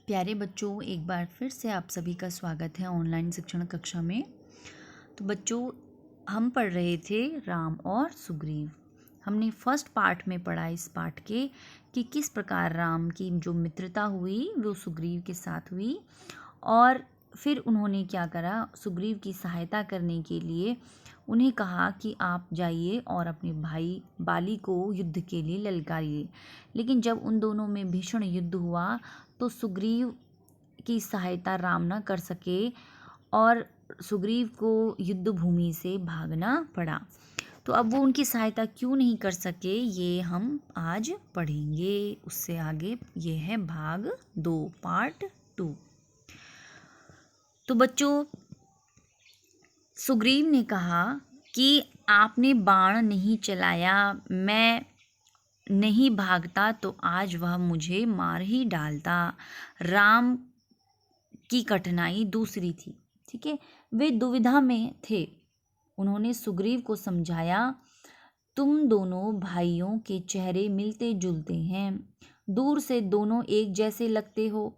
प्यारे बच्चों, एक बार फिर से आप सभी का स्वागत है ऑनलाइन शिक्षण कक्षा में। तो बच्चों, हम पढ़ रहे थे राम और सुग्रीव। हमने फर्स्ट पार्ट में पढ़ा इस पाठ के कि किस प्रकार राम की जो मित्रता हुई वो सुग्रीव के साथ हुई और फिर उन्होंने क्या करा, सुग्रीव की सहायता करने के लिए उन्हें कहा कि आप जाइए और अपने भाई बाली को युद्ध के लिए ललकारिए। लेकिन जब उन दोनों में भीषण युद्ध हुआ तो सुग्रीव की सहायता राम न कर सके और सुग्रीव को युद्ध भूमि से भागना पड़ा। तो अब वो उनकी सहायता क्यों नहीं कर सके, ये हम आज पढ़ेंगे। उससे आगे ये है भाग 2, पार्ट 2। तो बच्चों, सुग्रीव ने कहा कि आपने बाण नहीं चलाया, मैं नहीं भागता तो आज वह मुझे मार ही डालता। राम की कठिनाई दूसरी थी, ठीक है। वे दुविधा में थे। उन्होंने सुग्रीव को समझाया, तुम दोनों भाइयों के चेहरे मिलते जुलते हैं, दूर से दोनों एक जैसे लगते हो।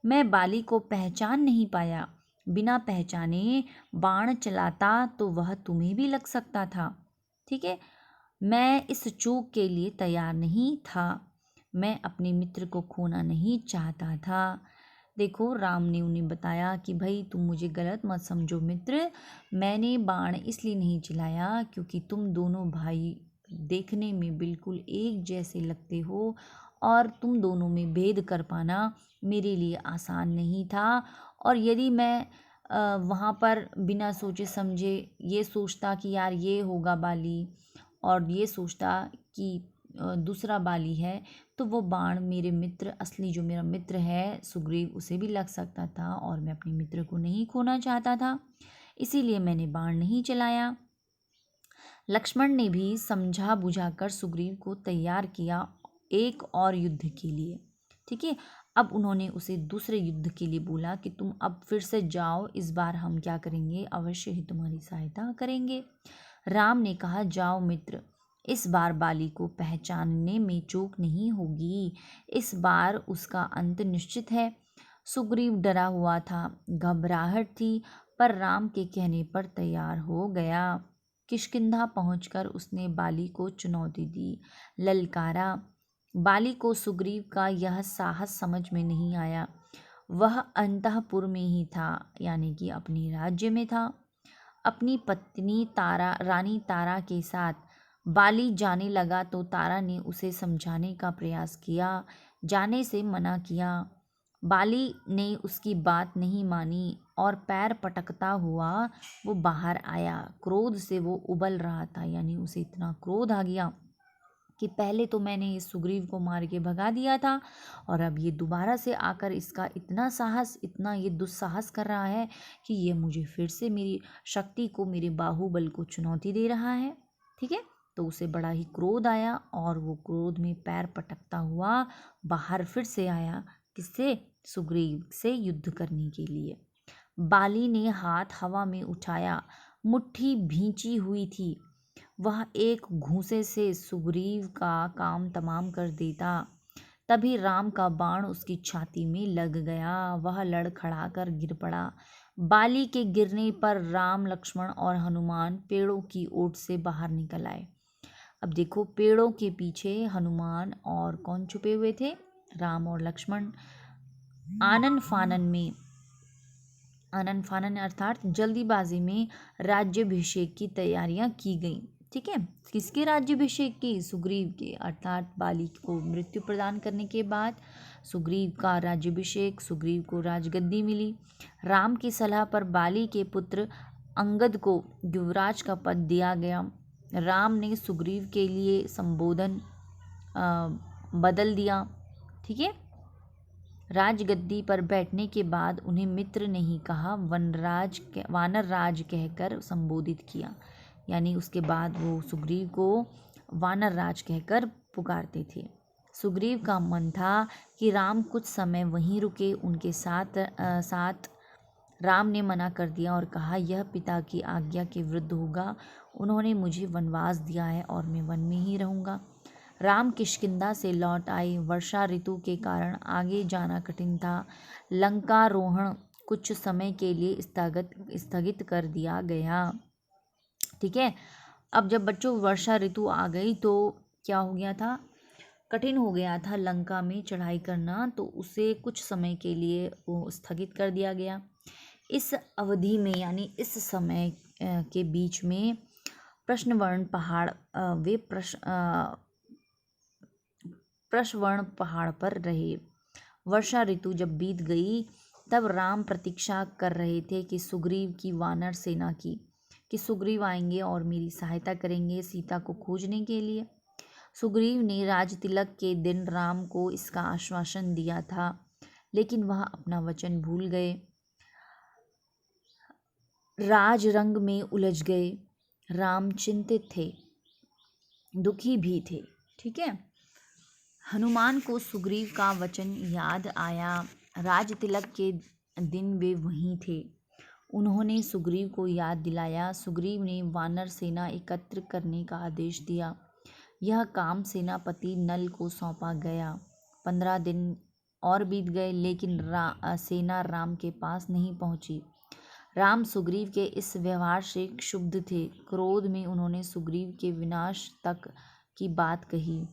मैं बाली को पहचान नहीं पाया, बिना पहचाने बाण चलाता तो वह तुम्हें भी लग सकता था, ठीक है। मैं इस चूक के लिए तैयार नहीं था। मैं अपने मित्र को खोना नहीं चाहता था। देखो, राम ने उन्हें बताया कि भाई तुम मुझे गलत मत समझो मित्र, मैंने बाण इसलिए नहीं चलाया क्योंकि तुम दोनों भाई देखने में बिल्कुल एक जैसे लगते हो और तुम दोनों में भेद कर पाना मेरे लिए आसान नहीं था। और यदि मैं वहाँ पर बिना सोचे समझे ये सोचता कि यार ये होगा बाली और ये सोचता कि दूसरा बाली है, तो वो बाण मेरे मित्र, असली जो मेरा मित्र है सुग्रीव, उसे भी लग सकता था और मैं अपने मित्र को नहीं खोना चाहता था, इसीलिए मैंने बाण नहीं चलाया। लक्ष्मण ने भी समझा बुझाकर सुग्रीव को तैयार किया एक और युद्ध के लिए, ठीक है। अब उन्होंने उसे दूसरे युद्ध के लिए बोला कि तुम अब फिर से जाओ, इस बार हम क्या करेंगे, अवश्य ही तुम्हारी सहायता करेंगे। राम ने कहा, जाओ मित्र, इस बार बाली को पहचानने में चूक नहीं होगी, इस बार उसका अंत निश्चित है। सुग्रीव डरा हुआ था, घबराहट थी, पर राम के कहने पर तैयार हो गया। किष्किंधा पहुंचकर उसने बाली को चुनौती दी, ललकारा। बाली को सुग्रीव का यह साहस समझ में नहीं आया। वह अंतःपुर में ही था, यानी कि अपने राज्य में था। अपनी पत्नी तारा, रानी तारा के साथ बाली जाने लगा तो तारा ने उसे समझाने का प्रयास किया, जाने से मना किया। बाली ने उसकी बात नहीं मानी और पैर पटकता हुआ वो बाहर आया। क्रोध से वो उबल रहा था, यानी उसे इतना क्रोध आ गया कि पहले तो मैंने इस सुग्रीव को मार के भगा दिया था और अब ये दोबारा से आकर इसका इतना साहस, इतना ये दुस्साहस कर रहा है कि ये मुझे फिर से मेरी शक्ति को, मेरे बाहुबल को चुनौती दे रहा है, ठीक है। तो उसे बड़ा ही क्रोध आया और वो क्रोध में पैर पटकता हुआ बाहर फिर से आया, किससे, सुग्रीव से युद्ध करने के लिए। बाली ने हाथ हवा में उठाया, मुट्ठी भींची हुई थी। वह एक घूंसे से सुग्रीव का काम तमाम कर देता। तभी राम का बाण उसकी छाती में लग गया, वह लड़खड़ाकर गिर पड़ा। बाली के गिरने पर राम, लक्ष्मण और हनुमान पेड़ों की ओट से बाहर निकल आए। अब देखो, पेड़ों के पीछे हनुमान और कौन छुपे हुए थे, राम और लक्ष्मण। आनन फानन अर्थात जल्दीबाजी में राज्याभिषेक की तैयारियां की गई, ठीक है। किसके राज्याभिषेक की, सुग्रीव के, अर्थात बाली को मृत्यु प्रदान करने के बाद सुग्रीव का राज्याभिषेक, सुग्रीव को राजगद्दी मिली। राम की सलाह पर बाली के पुत्र अंगद को युवराज का पद दिया गया। राम ने सुग्रीव के लिए संबोधन बदल दिया, ठीक है। राजगद्दी पर बैठने के बाद उन्हें मित्र नहीं कहा, वानर राज कहकर संबोधित किया, यानी उसके बाद वो सुग्रीव को वानर राज कहकर पुकारते थे। सुग्रीव का मन था कि राम कुछ समय वहीं रुके, उनके साथ राम ने मना कर दिया और कहा, यह पिता की आज्ञा के विरुद्ध होगा। उन्होंने मुझे वनवास दिया है और मैं वन में ही रहूँगा। राम किष्किंधा से लौट आए। वर्षा ऋतु के कारण आगे जाना कठिन था। लंकारोहण कुछ समय के लिए स्थगित कर दिया गया। ठीक है, अब जब बच्चों वर्षा ऋतु आ गई तो क्या हो गया था, कठिन हो गया था लंका में चढ़ाई करना, तो उसे कुछ समय के लिए वो स्थगित कर दिया गया। इस अवधि में यानी इस समय के बीच में प्रश्नवर्ण पहाड़ वे प्रश्नवर्ण पहाड़ पर रहे। वर्षा ऋतु जब बीत गई तब राम प्रतीक्षा कर रहे थे कि सुग्रीव की वानर सेना की, कि सुग्रीव आएंगे और मेरी सहायता करेंगे सीता को खोजने के लिए। सुग्रीव ने राजतिलक के दिन राम को इसका आश्वासन दिया था, लेकिन वह अपना वचन भूल गए, राजरंग में उलझ गए। राम चिंतित थे, दुखी भी थे। ठीक है, हनुमान को सुग्रीव का वचन याद आया। राजतिलक के दिन वे वहीं थे। उन्होंने सुग्रीव को याद दिलाया। सुग्रीव ने वानर सेना एकत्र करने का आदेश दिया। यह काम सेनापति नल को सौंपा गया। 15 दिन और बीत गए, लेकिन सेना राम के पास नहीं पहुंची। राम सुग्रीव के इस व्यवहार से क्षुब्ध थे। क्रोध में उन्होंने सुग्रीव के विनाश तक की बात कही।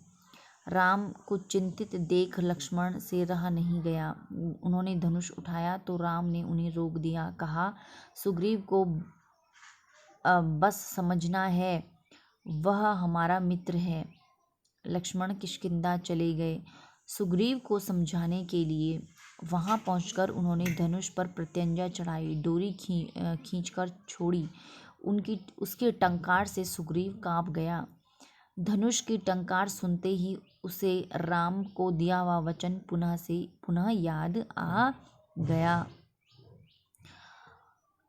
राम को चिंतित देख लक्ष्मण से रहा नहीं गया। उन्होंने धनुष उठाया तो राम ने उन्हें रोक दिया। कहा, सुग्रीव को बस समझना है, वह हमारा मित्र है। लक्ष्मण किष्किंधा चले गए। सुग्रीव को समझाने के लिए वहां पहुंचकर उन्होंने धनुष पर प्रत्यंचा चढ़ाई, डोरी खींचकर छोड़ी। उसके टंकार से सुग्रीव कांप गया। धनुष की टंकार सुनते ही उसे राम को दिया हुआ वचन पुनः याद आ गया।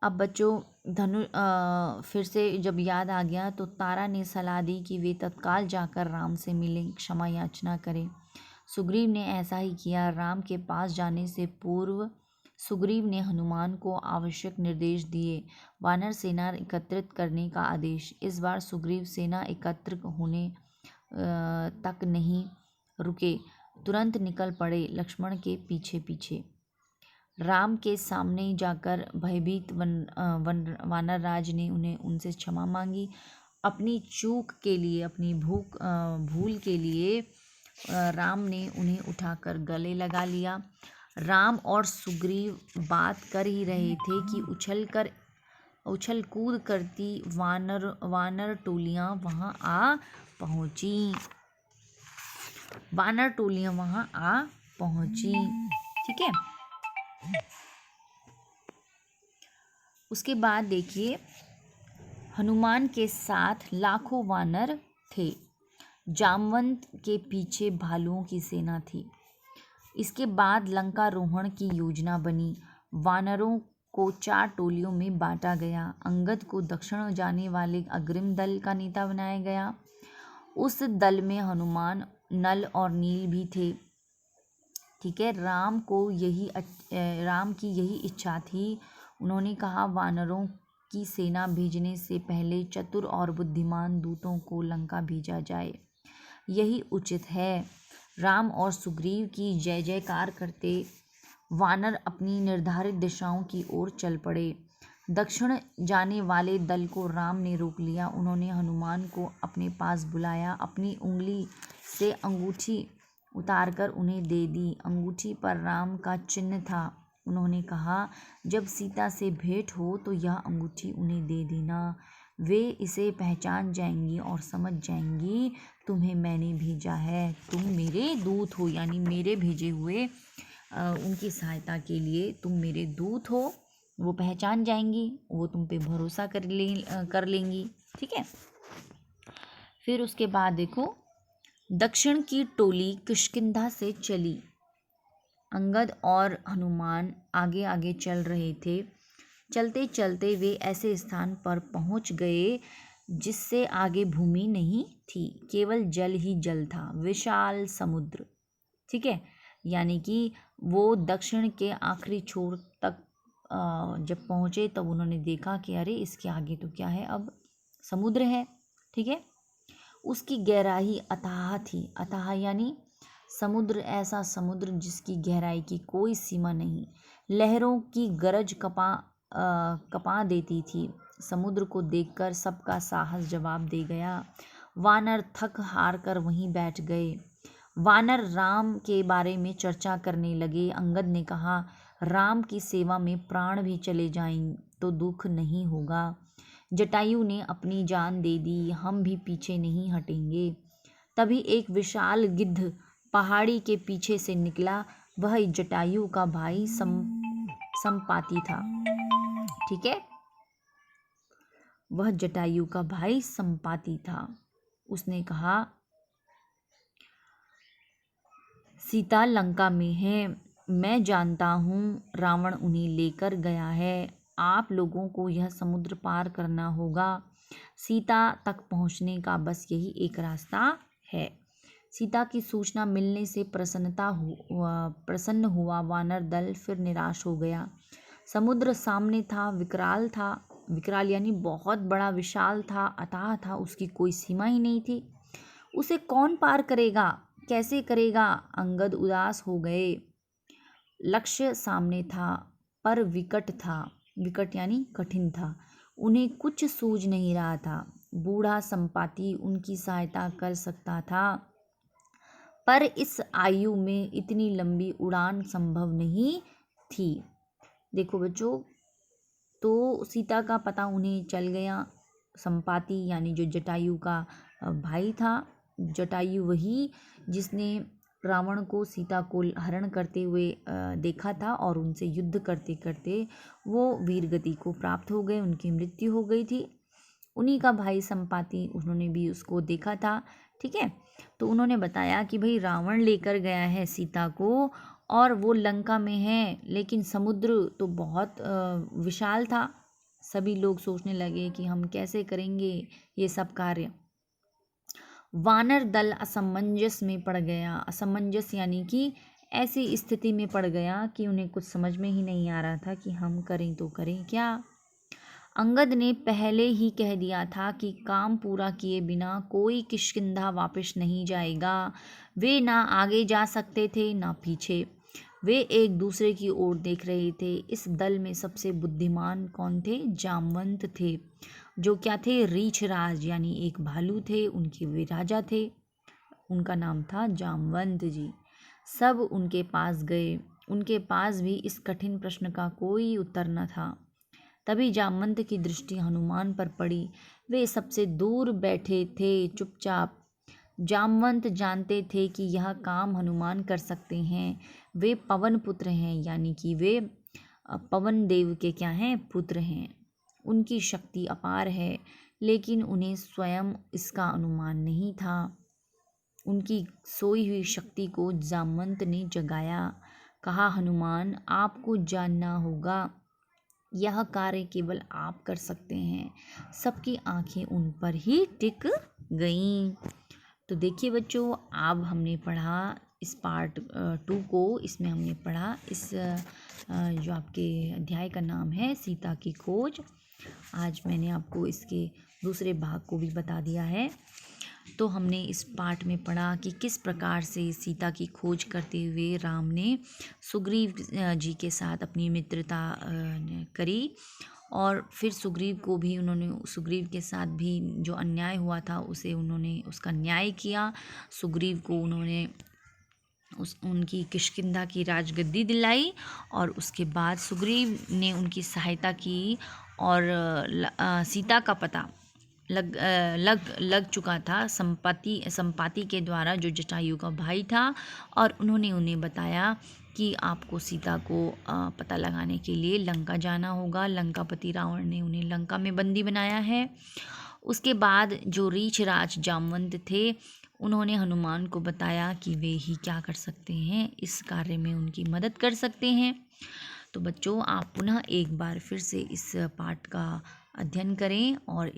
अब बच्चों फिर से जब याद आ गया तो तारा ने सलाह दी कि वे तत्काल जाकर राम से मिलें, क्षमा याचना करें। सुग्रीव ने ऐसा ही किया। राम के पास जाने से पूर्व सुग्रीव ने हनुमान को आवश्यक निर्देश दिए। वानर सेना एकत्रित करने का आदेश। इस बार सुग्रीव सेना एकत्र होने तक नहीं रुके, तुरंत निकल पड़े लक्ष्मण के पीछे पीछे। राम के सामने जाकर भयभीत वानरराज ने उनसे क्षमा मांगी। अपनी चूक के लिए, अपनी भूल के लिए राम ने उन्हें उठाकर गले लगा लिया। राम और सुग्रीव बात कर ही रहे थे कि उछल कूद करती वानर टोलियां वहां आ पहुंची। ठीक है, उसके बाद देखिए, हनुमान के साथ लाखों वानर थे। जामवंत के पीछे भालुओं की सेना थी। इसके बाद लंकारोहण की योजना बनी। वानरों को 4 टोलियों में बांटा गया। अंगद को दक्षिण जाने वाले अग्रिम दल का नेता बनाया गया। उस दल में हनुमान, नल और नील भी थे। ठीक है, राम की यही इच्छा थी। उन्होंने कहा, वानरों की सेना भेजने से पहले चतुर और बुद्धिमान दूतों को लंका भेजा जाए, यही उचित है। राम और सुग्रीव की जय जयकार करते वानर अपनी निर्धारित दिशाओं की ओर चल पड़े। दक्षिण जाने वाले दल को राम ने रोक लिया। उन्होंने हनुमान को अपने पास बुलाया, अपनी उंगली से अंगूठी उतारकर उन्हें दे दी। अंगूठी पर राम का चिन्ह था। उन्होंने कहा, जब सीता से भेंट हो तो यह अंगूठी उन्हें दे देना। वे इसे पहचान जाएंगी और समझ जाएंगी तुम्हें मैंने भेजा है। तुम मेरे दूत हो, यानी मेरे भेजे हुए उनकी सहायता के लिए तुम मेरे दूत हो। वो पहचान जाएंगी, वो तुम पे भरोसा कर लेंगी। ठीक है, फिर उसके बाद देखो, दक्षिण की टोली किष्किंधा से चली। अंगद और हनुमान आगे आगे चल रहे थे। चलते चलते वे ऐसे स्थान पर पहुंच गए जिससे आगे भूमि नहीं थी, केवल जल ही जल था, विशाल समुद्र। ठीक है, यानी कि वो दक्षिण के आखिरी छोर तक जब पहुँचे तब उन्होंने देखा कि अरे इसके आगे तो क्या है, अब समुद्र है। ठीक है, उसकी गहराई अथाह थी। अथाह यानी समुद्र, ऐसा समुद्र जिसकी गहराई की कोई सीमा नहीं। लहरों की गरज कपा देती थी। समुद्र को देखकर सबका साहस जवाब दे गया। वानर थक हार कर वहीं बैठ गए। वानर राम के बारे में चर्चा करने लगे। अंगद ने कहा, राम की सेवा में प्राण भी चले जाएं तो दुख नहीं होगा। जटायु ने अपनी जान दे दी, हम भी पीछे नहीं हटेंगे। तभी एक विशाल गिद्ध पहाड़ी के पीछे से निकला। वह जटायु का भाई संपाति था। ठीक है, वह जटायु का भाई संपाति था। उसने कहा, सीता लंका में है, मैं जानता हूँ रावण उन्हें लेकर गया है। आप लोगों को यह समुद्र पार करना होगा। सीता तक पहुँचने का बस यही एक रास्ता है। सीता की सूचना मिलने से प्रसन्न हुआ वानर दल फिर निराश हो गया। समुद्र सामने था, विकराल था। विकराल यानी बहुत बड़ा, विशाल था, अथाह था, उसकी कोई सीमा ही नहीं थी। उसे कौन पार करेगा, कैसे करेगा? अंगद उदास हो गए। लक्ष्य सामने था पर विकट था। विकट यानी कठिन था। उन्हें कुछ सूझ नहीं रहा था। बूढ़ा संपाति उनकी सहायता कर सकता था, पर इस आयु में इतनी लंबी उड़ान संभव नहीं थी। देखो बच्चों, तो सीता का पता उन्हें चल गया। संपाति यानी जो जटायु का भाई था। जटायु वही जिसने रावण को सीता को हरण करते हुए देखा था और उनसे युद्ध करते करते वो वीरगति को प्राप्त हो गए, उनकी मृत्यु हो गई थी। उन्हीं का भाई संपाति, उन्होंने भी उसको देखा था। ठीक है, तो उन्होंने बताया कि भाई रावण लेकर गया है सीता को और वो लंका में है, लेकिन समुद्र तो बहुत विशाल था। सभी लोग सोचने लगे कि हम कैसे करेंगे ये सब कार्य। वानर दल असमंजस में पड़ गया। असमंजस यानी कि ऐसी स्थिति में पड़ गया कि उन्हें कुछ समझ में ही नहीं आ रहा था कि हम करें तो करें क्या। अंगद ने पहले ही कह दिया था कि काम पूरा किए बिना कोई किष्किंधा वापस नहीं जाएगा। वे ना आगे जा सकते थे ना पीछे। वे एक दूसरे की ओर देख रहे थे। इस दल में सबसे बुद्धिमान कौन थे? जामवंत थे, जो क्या थे? रीछ राज यानी एक भालू थे। उनके वे राजा थे, उनका नाम था जामवंत जी। सब उनके पास गए। उनके पास भी इस कठिन प्रश्न का कोई उत्तर न था। तभी जामवंत की दृष्टि हनुमान पर पड़ी। वे सबसे दूर बैठे थे, चुपचाप। जामवंत जानते थे कि यह काम हनुमान कर सकते हैं। वे पवन पुत्र हैं, यानी कि वे पवन देव के क्या हैं? पुत्र हैं। उनकी शक्ति अपार है, लेकिन उन्हें स्वयं इसका अनुमान नहीं था। उनकी सोई हुई शक्ति को जामवंत ने जगाया। कहा, हनुमान, आपको जानना होगा, यह कार्य केवल आप कर सकते हैं। सबकी आंखें उन पर ही टिक गईं। तो देखिए बच्चों, अब हमने पढ़ा इस पार्ट 2 को। इसमें हमने पढ़ा इस जो आपके अध्याय का नाम है सीता की खोज। आज मैंने आपको इसके दूसरे भाग को भी बता दिया है। तो हमने इस पार्ट में पढ़ा कि किस प्रकार से सीता की खोज करते हुए राम ने सुग्रीव जी के साथ अपनी मित्रता करी, और फिर सुग्रीव को भी उन्होंने, सुग्रीव के साथ भी जो अन्याय हुआ था उसे उन्होंने उसका न्याय किया। सुग्रीव को उन्होंने उनकी किष्किंधा की राजगद्दी दिलाई, और उसके बाद सुग्रीव ने उनकी सहायता की, और सीता का पता लग चुका था संपाति के द्वारा, जो जटायु का भाई था। और उन्होंने उन्हें बताया कि आपको सीता को पता लगाने के लिए लंका जाना होगा। लंकापति रावण ने उन्हें लंका में बंदी बनाया है। उसके बाद जो रीछ राज जामवंत थे, उन्होंने हनुमान को बताया कि वे ही क्या कर सकते हैं, इस कार्य में उनकी मदद कर सकते हैं। तो बच्चों, आप पुनः एक बार फिर से इस पाठ का अध्ययन करें और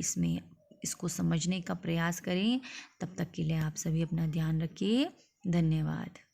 इसको समझने का प्रयास करें। तब तक के लिए आप सभी अपना ध्यान रखिए। धन्यवाद।